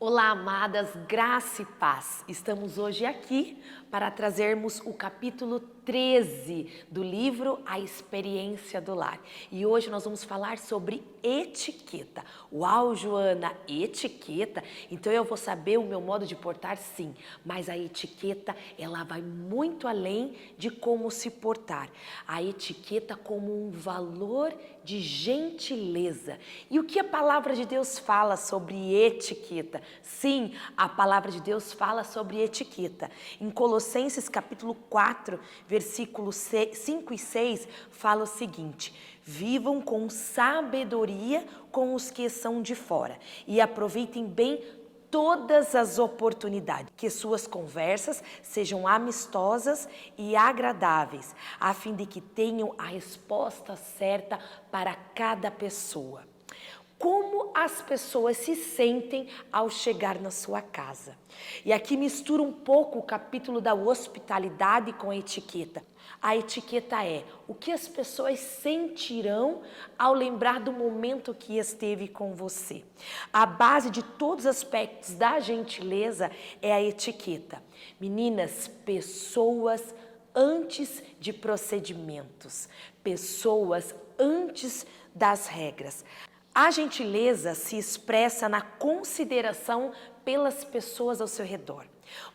Olá, amadas, graça e paz. Estamos hoje aqui para trazermos o capítulo 13 do livro A Experiência do Lar. E hoje nós vamos falar sobre etiqueta. Uau, Joana, etiqueta? Então eu vou saber o meu modo de portar, sim. Mas a etiqueta, ela vai muito além de como se portar. A etiqueta como um valor de gentileza. E o que a palavra de Deus fala sobre etiqueta? Sim, a palavra de Deus fala sobre etiqueta. Em Colossenses capítulo 4, versículos 5 e 6, fala o seguinte: vivam com sabedoria com os que são de fora e aproveitem bem todas as oportunidades, que suas conversas sejam amistosas e agradáveis, a fim de que tenham a resposta certa para cada pessoa. Como as pessoas se sentem ao chegar na sua casa. E aqui mistura um pouco o capítulo da hospitalidade com a etiqueta. A etiqueta é o que as pessoas sentirão ao lembrar do momento que esteve com você. A base de todos os aspectos da gentileza é a etiqueta. Meninas, pessoas antes de procedimentos, pessoas antes das regras. A gentileza se expressa na consideração pelas pessoas ao seu redor.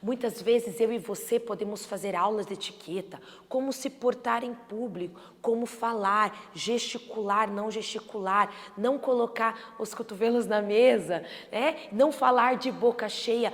Muitas vezes eu e você podemos fazer aulas de etiqueta, como se portar em público, como falar, gesticular, não colocar os cotovelos na mesa, não falar de boca cheia,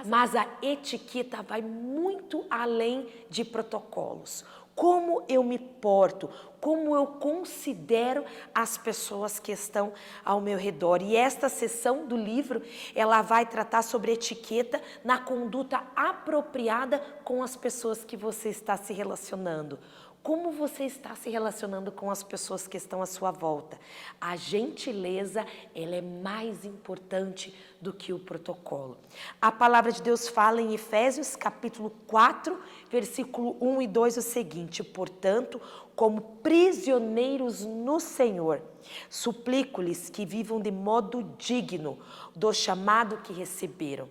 mas a etiqueta vai muito além de protocolos. Como eu me porto, como eu considero as pessoas que estão ao meu redor. E esta seção do livro, ela vai tratar sobre etiqueta na conduta apropriada com as pessoas que você está se relacionando. Como você está se relacionando com as pessoas que estão à sua volta? A gentileza, ela é mais importante do que o protocolo. A palavra de Deus fala em Efésios capítulo 4, versículo 1 e 2 o seguinte: portanto, como prisioneiros no Senhor, suplico-lhes que vivam de modo digno do chamado que receberam.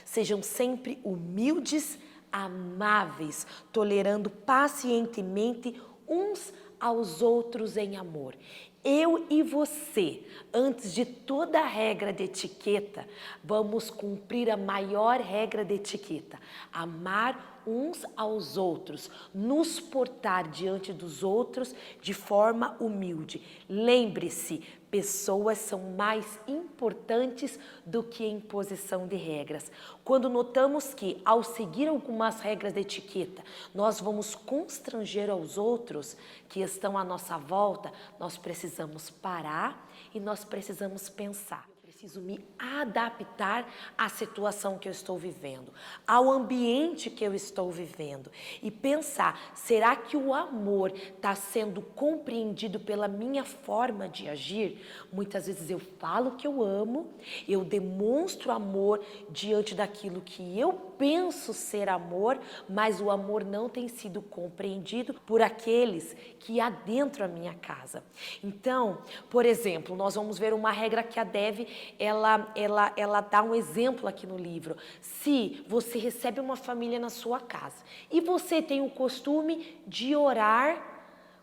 Sejam sempre humildes, amáveis, tolerando pacientemente uns aos outros em amor. Eu e você, antes de toda a regra de etiqueta, vamos cumprir a maior regra de etiqueta: amar uns aos outros, nos portar diante dos outros de forma humilde. Lembre-se, pessoas são mais importantes do que a imposição de regras. Quando notamos que, ao seguir algumas regras de etiqueta, nós vamos constranger aos outros que estão à nossa volta, nós precisamos parar e nós precisamos pensar. Preciso me adaptar à situação que eu estou vivendo, ao ambiente que eu estou vivendo e pensar, será que o amor está sendo compreendido pela minha forma de agir? Muitas vezes eu falo que eu amo, eu demonstro amor diante daquilo que eu penso ser amor, mas o amor não tem sido compreendido por aqueles que adentram a minha casa. Então, por exemplo, nós vamos ver uma regra que a Dev ela dá um exemplo aqui no livro. Se você recebe uma família na sua casa e você tem o costume de orar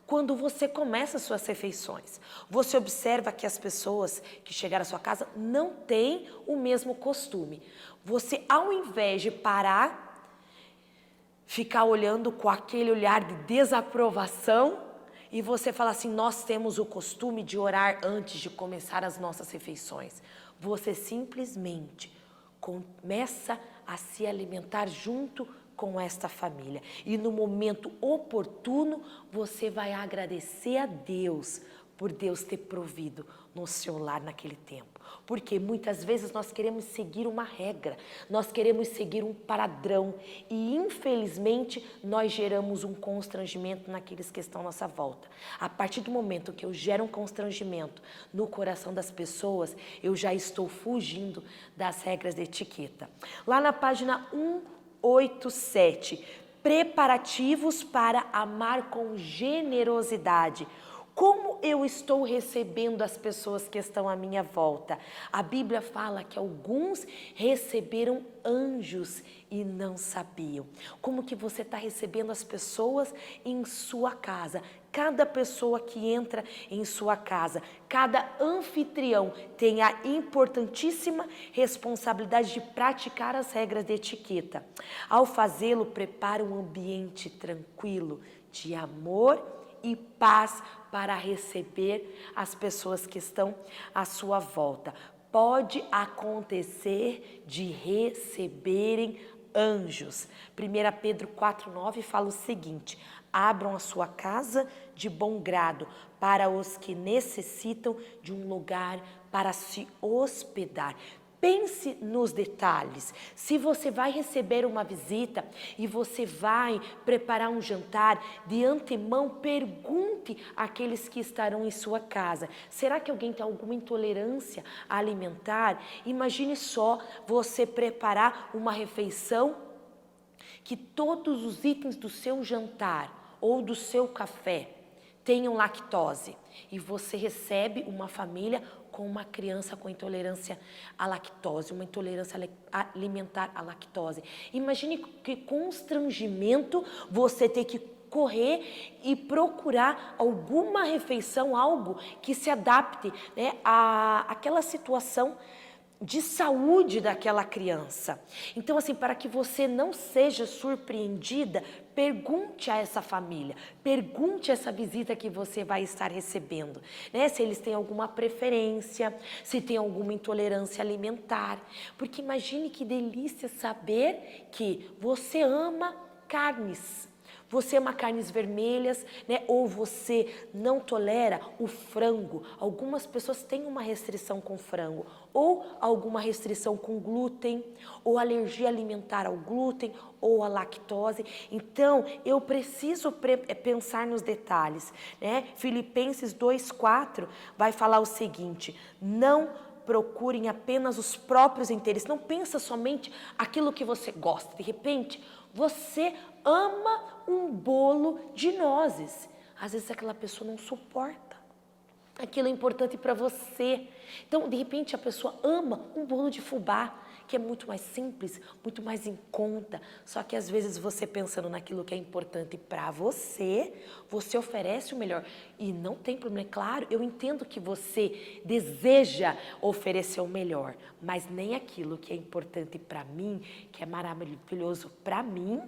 quando você começa as suas refeições, você observa que as pessoas que chegaram à sua casa não têm o mesmo costume. Você, ao invés de parar, ficar olhando com aquele olhar de desaprovação, e você fala assim: nós temos o costume de orar antes de começar as nossas refeições. Você simplesmente começa a se alimentar junto com esta família. E no momento oportuno, você vai agradecer a Deus por Deus ter provido no seu lar naquele tempo. Porque muitas vezes nós queremos seguir uma regra, nós queremos seguir um padrão e infelizmente nós geramos um constrangimento naqueles que estão à nossa volta. A partir do momento que eu gero um constrangimento no coração das pessoas, eu já estou fugindo das regras de etiqueta. Lá na página 187, preparativos para amar com generosidade. Como eu estou recebendo as pessoas que estão à minha volta? A Bíblia fala que alguns receberam anjos e não sabiam. Como que você está recebendo as pessoas em sua casa? Cada pessoa que entra em sua casa, cada anfitrião tem a importantíssima responsabilidade de praticar as regras de etiqueta. Ao fazê-lo, prepara um ambiente tranquilo, de amor e paz para receber as pessoas que estão à sua volta. Pode acontecer de receberem anjos. 1 Pedro 4,9 fala o seguinte: abram a sua casa de bom grado para os que necessitam de um lugar para se hospedar. Pense nos detalhes. Se você vai receber uma visita e você vai preparar um jantar, de antemão pergunte àqueles que estarão em sua casa: será que alguém tem alguma intolerância alimentar? Imagine só você preparar uma refeição que todos os itens do seu jantar ou do seu café tenham lactose e você recebe uma família com uma criança com intolerância à lactose, uma intolerância alimentar à lactose. Imagine que constrangimento você ter que correr e procurar alguma refeição, algo que se adapte, né, àquela situação de saúde daquela criança. Então, assim, para que você não seja surpreendida, pergunte a essa família, pergunte a essa visita que você vai estar recebendo, né? Se eles têm alguma preferência, se tem alguma intolerância alimentar. Porque imagine que delícia saber que você ama carnes. Você ama carnes vermelhas, né? Ou você não tolera o frango. Algumas pessoas têm uma restrição com frango, ou alguma restrição com glúten, ou alergia alimentar ao glúten, ou à lactose. Então, eu preciso pensar nos detalhes, né? Filipenses 2,4 vai falar o seguinte: não procurem apenas os próprios interesses. Não pensa somente aquilo que você gosta. De repente, você ama um bolo de nozes. Às vezes aquela pessoa não suporta. Aquilo é importante para você. Então, de repente, a pessoa ama um bolo de fubá, que é muito mais simples, muito mais em conta. Só que às vezes você pensando naquilo que é importante para você, você oferece o melhor. E não tem problema, é claro, eu entendo que você deseja oferecer o melhor, mas nem aquilo que é importante para mim, que é maravilhoso para mim,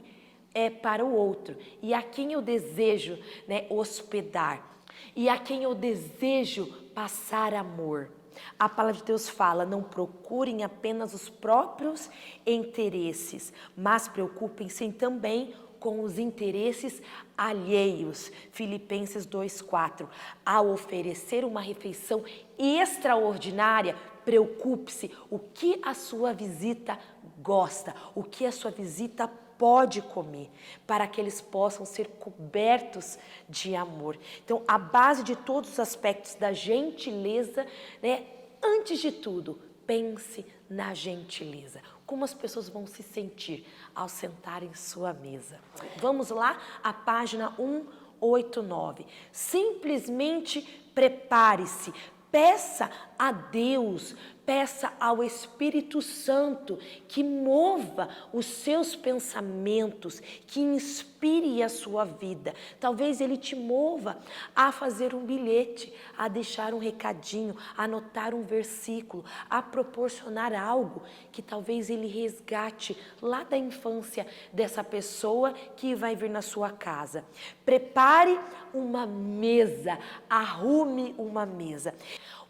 é para o outro. E a quem eu desejo, né, hospedar. E a quem eu desejo passar amor. A palavra de Deus fala: não procurem apenas os próprios interesses, mas preocupem-se também com os interesses alheios. Filipenses 2,4. Ao oferecer uma refeição extraordinária, preocupe-se o que a sua visita gosta, o que a sua visita pode comer, para que eles possam ser cobertos de amor. Então, a base de todos os aspectos da gentileza, né? Antes de tudo, pense na gentileza. Como as pessoas vão se sentir ao sentar em sua mesa. Vamos lá, a página 189. Simplesmente prepare-se. Peça a Deus, peça ao Espírito Santo que mova os seus pensamentos, que inspire a sua vida. Talvez Ele te mova a fazer um bilhete, a deixar um recadinho, a anotar um versículo, a proporcionar algo que talvez Ele resgate lá da infância dessa pessoa que vai vir na sua casa. Prepare uma mesa, arrume uma mesa.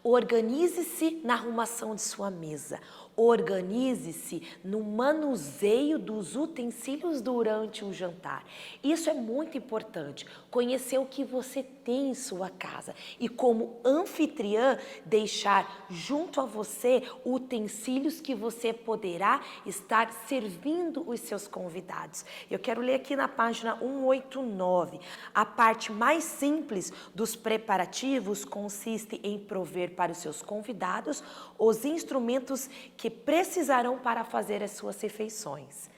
Organize-se na arrumação de sua mesa. Organize-se no manuseio dos utensílios durante o jantar. Isso é muito importante. Conhecer o que você tem em sua casa e, como anfitriã, deixar junto a você utensílios que você poderá estar servindo os seus convidados. Eu quero ler aqui na página 189. A parte mais simples dos preparativos consiste em prover para os seus convidados os instrumentos que precisarão para fazer as suas refeições.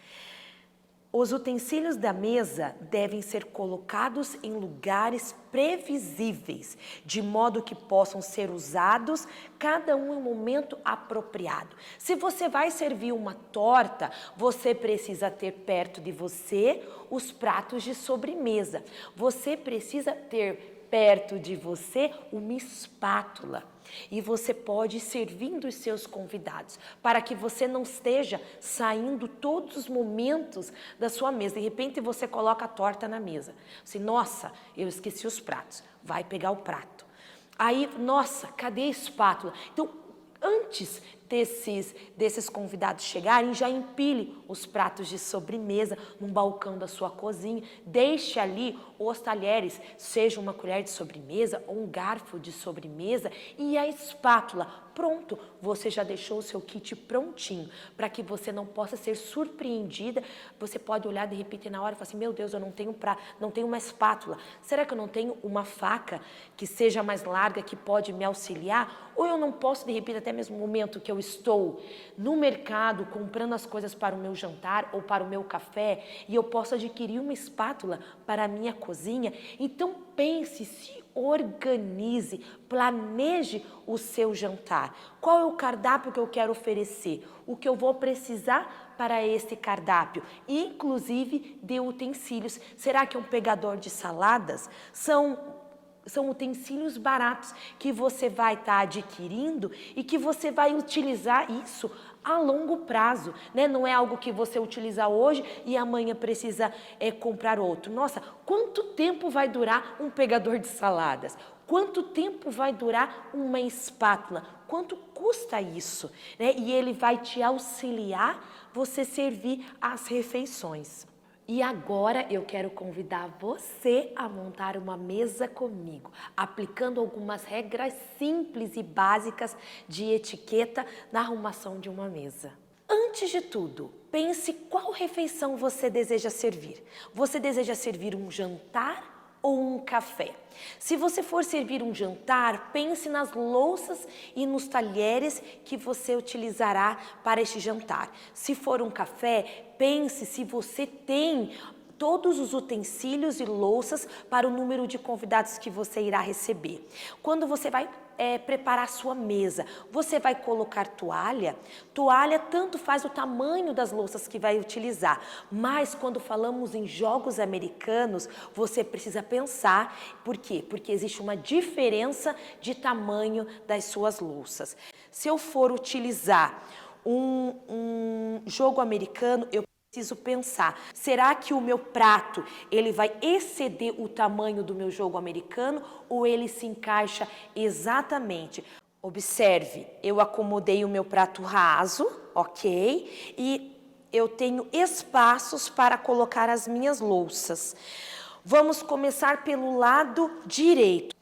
Os utensílios da mesa devem ser colocados em lugares previsíveis, de modo que possam ser usados cada um em um momento apropriado. Se você vai servir uma torta, você precisa ter perto de você os pratos de sobremesa. Você precisa ter perto de você uma espátula. E você pode ir servindo os seus convidados, para que você não esteja saindo todos os momentos da sua mesa. De repente você coloca a torta na mesa. Assim, nossa, eu esqueci os pratos. Vai pegar o prato. Aí, nossa, cadê a espátula? Então, antes desses convidados chegarem, já empilhe os pratos de sobremesa num balcão da sua cozinha. Deixe ali os talheres, seja uma colher de sobremesa ou um garfo de sobremesa e a espátula. Pronto, você já deixou o seu kit prontinho, para que você não possa ser surpreendida. Você pode olhar de repente na hora e falar assim, meu Deus, eu não tenho uma espátula. Será que eu não tenho uma faca que seja mais larga, que pode me auxiliar? Ou eu não posso, de repente, até mesmo no momento que eu estou no mercado comprando as coisas para o meu jantar ou para o meu café, e eu posso adquirir uma espátula para a minha cozinha? Então pense, se organize, planeje o seu jantar. Qual é o cardápio que eu quero oferecer? O que eu vou precisar para esse cardápio? Inclusive de utensílios. Será que um pegador de saladas são utensílios baratos que você vai estar adquirindo e que você vai utilizar isso a longo prazo, né? Não é algo que você utiliza hoje e amanhã precisa comprar outro. Nossa, quanto tempo vai durar um pegador de saladas? Quanto tempo vai durar uma espátula? Quanto custa isso? Né? E ele vai te auxiliar você servir as refeições. E agora eu quero convidar você a montar uma mesa comigo, aplicando algumas regras simples e básicas de etiqueta na arrumação de uma mesa. Antes de tudo, pense qual refeição você deseja servir. Você deseja servir um jantar ou um café? Se você for servir um jantar, pense nas louças e nos talheres que você utilizará para este jantar. Se for um café, pense se você tem todos os utensílios e louças para o número de convidados que você irá receber. Quando você vai preparar a sua mesa, você vai colocar toalha? Toalha tanto faz o tamanho das louças que vai utilizar, mas quando falamos em jogos americanos, você precisa pensar, por quê? Porque existe uma diferença de tamanho das suas louças. Se eu for utilizar um jogo americano, eu preciso pensar, será que o meu prato ele vai exceder o tamanho do meu jogo americano ou ele se encaixa exatamente? Observe, eu acomodei o meu prato raso, ok? E eu tenho espaços para colocar as minhas louças. Vamos começar pelo lado direito.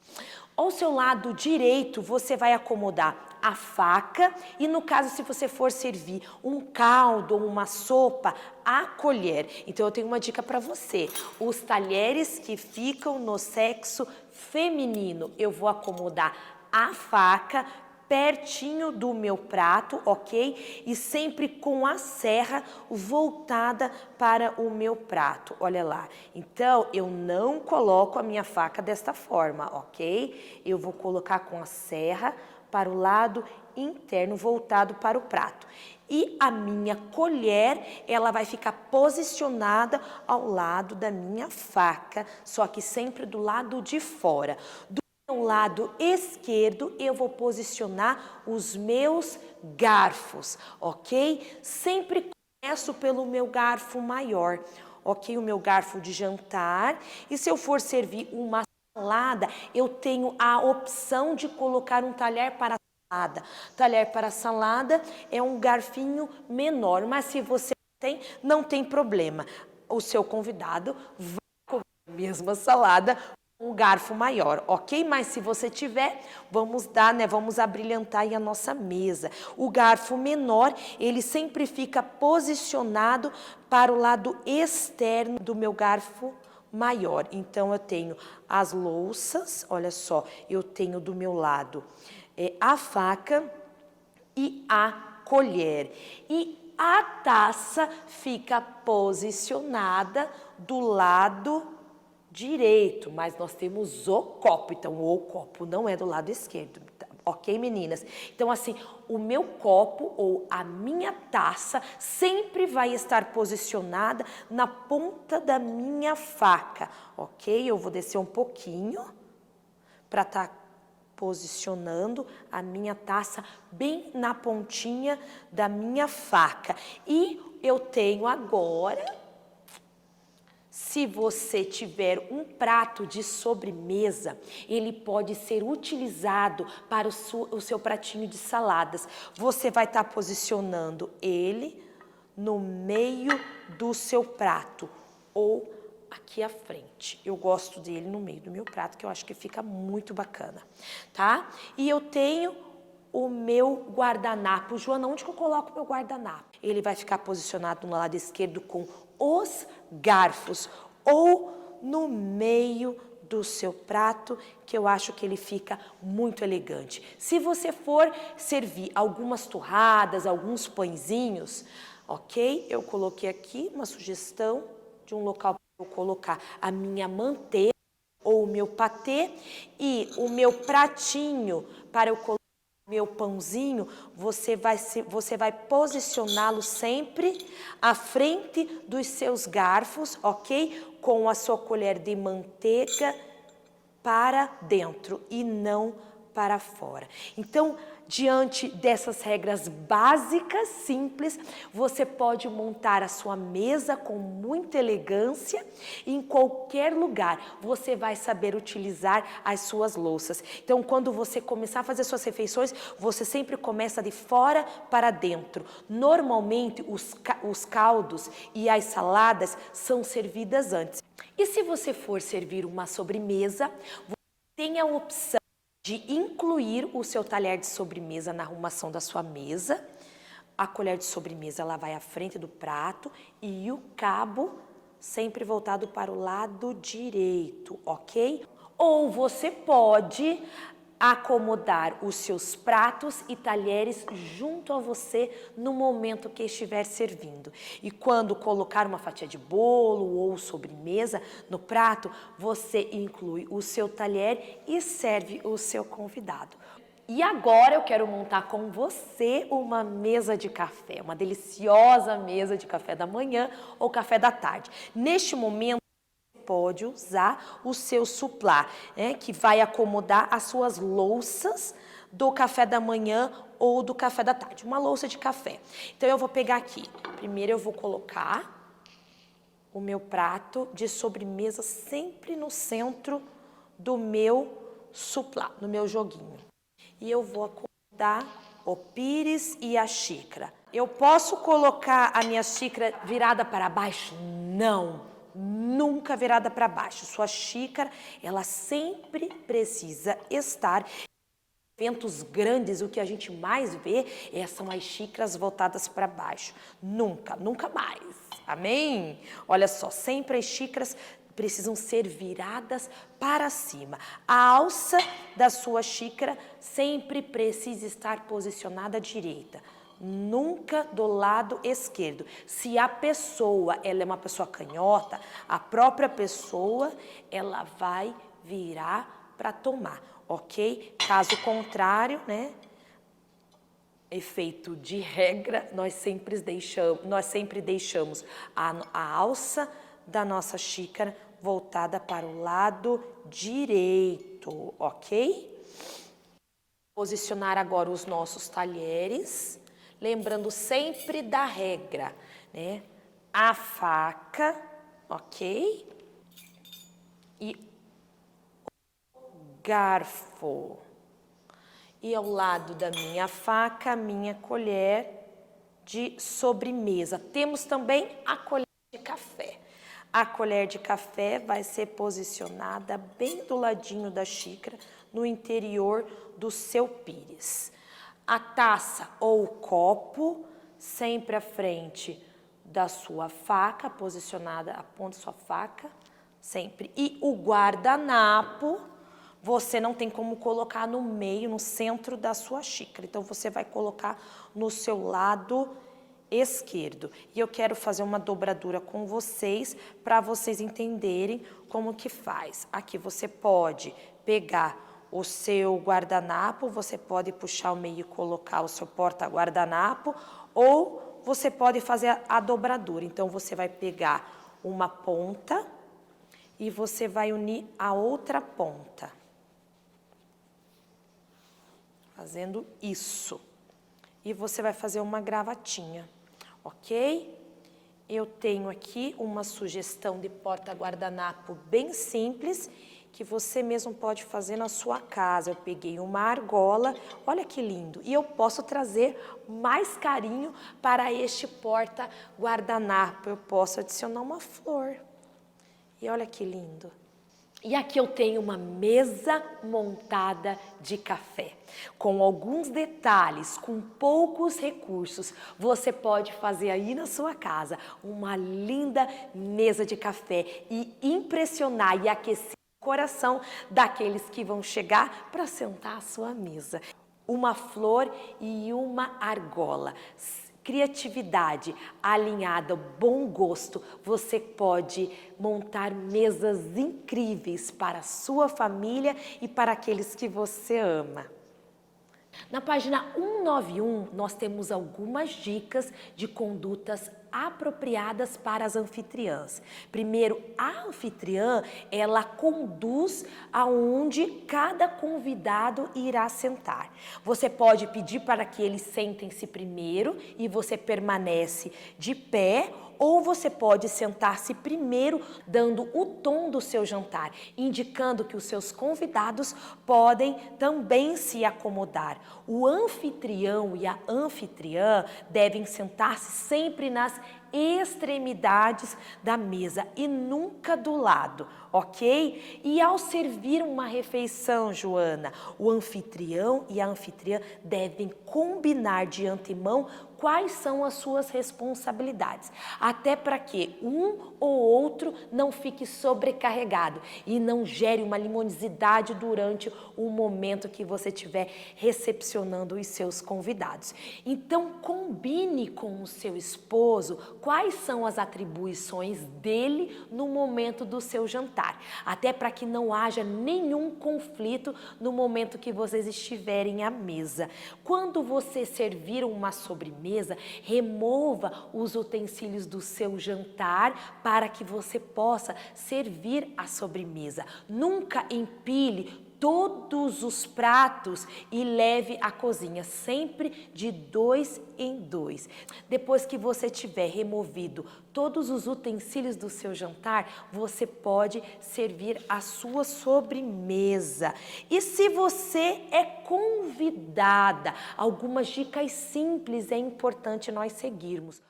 Ao seu lado direito, você vai acomodar a faca e, no caso, se você for servir um caldo ou uma sopa, a colher. Então, eu tenho uma dica para você. Os talheres que ficam no sexo feminino, eu vou acomodar a faca pertinho do meu prato, ok? E sempre com a serra voltada para o meu prato, olha lá. Então, eu não coloco a minha faca desta forma, ok? Eu vou colocar com a serra para o lado interno, voltado para o prato. E a minha colher, ela vai ficar posicionada ao lado da minha faca, só que sempre do lado de fora. Do lado esquerdo, eu vou posicionar os meus garfos, ok? Sempre começo pelo meu garfo maior, ok? O meu garfo de jantar. E se eu for servir uma salada, eu tenho a opção de colocar um talher para salada. Talher para salada é um garfinho menor, mas se você não tem problema. O seu convidado vai comer a mesma salada, um garfo maior, ok? Mas se você tiver, vamos dar, né? Vamos abrilhantar aí a nossa mesa. O garfo menor, ele sempre fica posicionado para o lado externo do meu garfo maior. Então, eu tenho as louças, olha só, eu tenho do meu lado a faca e a colher. E a taça fica posicionada do lado direito, mas nós temos o copo, então o copo não é do lado esquerdo, ok, meninas? Então, assim, o meu copo ou a minha taça sempre vai estar posicionada na ponta da minha faca, ok? Eu vou descer um pouquinho para estar posicionando a minha taça bem na pontinha da minha faca. E eu tenho agora, se você tiver um prato de sobremesa, ele pode ser utilizado para o seu pratinho de saladas. Você vai estar posicionando ele no meio do seu prato ou aqui à frente. Eu gosto dele no meio do meu prato, que eu acho que fica muito bacana, tá? E eu tenho o meu guardanapo. Joana, onde que eu coloco o meu guardanapo? Ele vai ficar posicionado no lado esquerdo com os garfos ou no meio do seu prato, que eu acho que ele fica muito elegante. Se você for servir algumas torradas, alguns pãezinhos, ok? Eu coloquei aqui uma sugestão de um local para eu colocar a minha manteiga ou o meu patê e o meu pratinho para eu colocar meu pãozinho, você vai posicioná-lo sempre à frente dos seus garfos, ok? Com a sua colher de manteiga para dentro e não para fora. Então, diante dessas regras básicas, simples, você pode montar a sua mesa com muita elegância e em qualquer lugar você vai saber utilizar as suas louças. Então, quando você começar a fazer suas refeições, você sempre começa de fora para dentro. Normalmente, os caldos e as saladas são servidas antes. E se você for servir uma sobremesa, você tem a opção de incluir o seu talher de sobremesa na arrumação da sua mesa. A colher de sobremesa ela vai à frente do prato e o cabo sempre voltado para o lado direito, ok? Ou você pode acomodar os seus pratos e talheres junto a você no momento que estiver servindo. E quando colocar uma fatia de bolo ou sobremesa no prato, você inclui o seu talher e serve o seu convidado. E agora eu quero montar com você uma mesa de café, uma deliciosa mesa de café da manhã ou café da tarde. Neste momento, pode usar o seu suplá, que vai acomodar as suas louças do café da manhã ou do café da tarde, uma louça de café. Então eu vou pegar aqui, primeiro eu vou colocar o meu prato de sobremesa sempre no centro do meu suplá, no meu joguinho. E eu vou acomodar o pires e a xícara. Eu posso colocar a minha xícara virada para baixo? Não. Nunca virada para baixo. Sua xícara, ela sempre precisa estar. Em eventos grandes, o que a gente mais vê são as xícaras voltadas para baixo. Nunca, nunca mais. Amém? Olha só, sempre as xícaras precisam ser viradas para cima. A alça da sua xícara sempre precisa estar posicionada à direita. Nunca do lado esquerdo. Se a pessoa, ela é uma pessoa canhota, a própria pessoa, ela vai virar para tomar, ok? Caso contrário, efeito de regra, nós sempre deixamos a alça da nossa xícara voltada para o lado direito, ok? Posicionar agora os nossos talheres. Lembrando sempre da regra, A faca, ok? E o garfo. E ao lado da minha faca, a minha colher de sobremesa. Temos também a colher de café. A colher de café vai ser posicionada bem do ladinho da xícara, no interior do seu pires. A taça ou copo, sempre à frente da sua faca, posicionada a ponta da sua faca, sempre. E o guardanapo, você não tem como colocar no meio, no centro da sua xícara. Então, você vai colocar no seu lado esquerdo. E eu quero fazer uma dobradura com vocês para vocês entenderem como que faz. Aqui você pode pegar o seu guardanapo, você pode puxar o meio e colocar o seu porta-guardanapo, ou você pode fazer a dobradura. Então, você vai pegar uma ponta e você vai unir a outra ponta. Fazendo isso. E você vai fazer uma gravatinha, ok? Eu tenho aqui uma sugestão de porta-guardanapo bem simples, que você mesmo pode fazer na sua casa. Eu peguei uma argola, olha que lindo. E eu posso trazer mais carinho para este porta-guardanapo. Eu posso adicionar uma flor. E olha que lindo. E aqui eu tenho uma mesa montada de café. Com alguns detalhes, com poucos recursos, você pode fazer aí na sua casa uma linda mesa de café e impressionar e aquecer o coração daqueles que vão chegar para sentar à sua mesa. Uma flor e uma argola. Criatividade alinhada, bom gosto, você pode montar mesas incríveis para a sua família e para aqueles que você ama. Na página 191, nós temos algumas dicas de condutas apropriadas para as anfitriãs. Primeiro, a anfitriã, ela conduz aonde cada convidado irá sentar. Você pode pedir para que eles sentem-se primeiro e você permanece de pé, ou você pode sentar-se primeiro, dando o tom do seu jantar, indicando que os seus convidados podem também se acomodar. O anfitrião e a anfitriã devem sentar-se sempre nas extremidades da mesa e nunca do lado, ok? E ao servir uma refeição, Joana, o anfitrião e a anfitriã devem combinar de antemão quais são as suas responsabilidades, até para que um ou outro não fique sobrecarregado e não gere uma limosidade durante o momento que você estiver recepcionando os seus convidados. Então, combine com o seu esposo quais são as atribuições dele no momento do seu jantar, até para que não haja nenhum conflito no momento que vocês estiverem à mesa. Quando você servir uma sobremesa, remova os utensílios do seu jantar para que você possa servir a sobremesa. Nunca empilhe todos os pratos e leve à cozinha, sempre de 2 em 2. Depois que você tiver removido todos os utensílios do seu jantar, você pode servir a sua sobremesa. E se você é convidada, algumas dicas simples é importante nós seguirmos.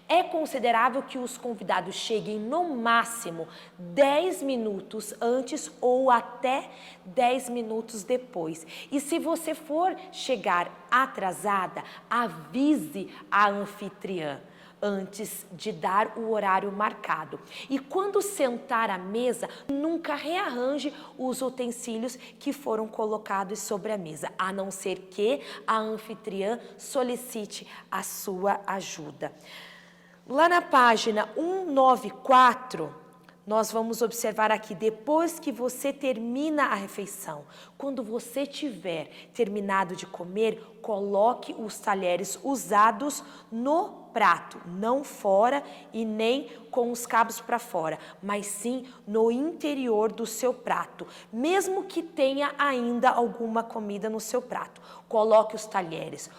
É considerável que os convidados cheguem no máximo 10 minutos antes ou até 10 minutos depois. E se você for chegar atrasada, avise a anfitriã antes de dar o horário marcado. E quando sentar à mesa, nunca rearranje os utensílios que foram colocados sobre a mesa, a não ser que a anfitriã solicite a sua ajuda. Lá na página 194, nós vamos observar aqui, depois que você termina a refeição, quando você tiver terminado de comer, coloque os talheres usados no prato, não fora e nem com os cabos para fora, mas sim no interior do seu prato, mesmo que tenha ainda alguma comida no seu prato. Coloque os talheres,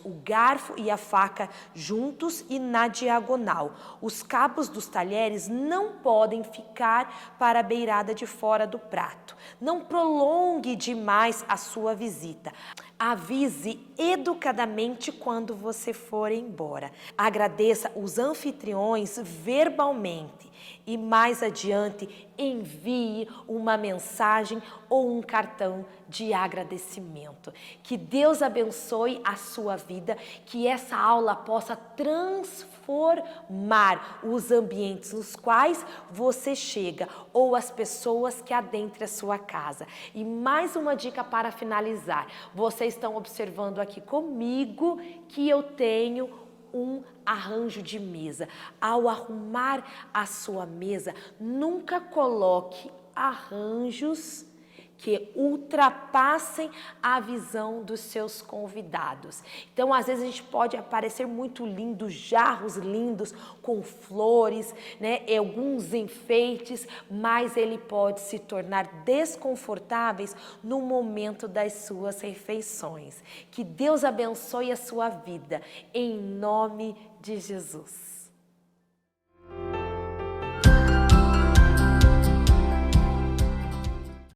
o garfo e a faca juntos e na diagonal. Os cabos dos talheres não podem ficar para a beirada de fora do prato. Não prolongue demais a sua visita. Avise educadamente quando você for embora. Agradeça os anfitriões verbalmente e mais adiante envie uma mensagem ou um cartão de agradecimento. Que Deus abençoe a sua vida, que essa aula possa transformar os ambientes nos quais você chega ou as pessoas que adentrem a sua casa. E mais uma dica para finalizar. Vocês estão observando aqui comigo que eu tenho um arranjo de mesa. Ao arrumar a sua mesa, nunca coloque arranjos que ultrapassem a visão dos seus convidados. Então, às vezes a gente pode aparecer muito lindo, jarros lindos com flores, né, alguns enfeites, mas ele pode se tornar desconfortáveis no momento das suas refeições. Que Deus abençoe a sua vida, em nome de Jesus.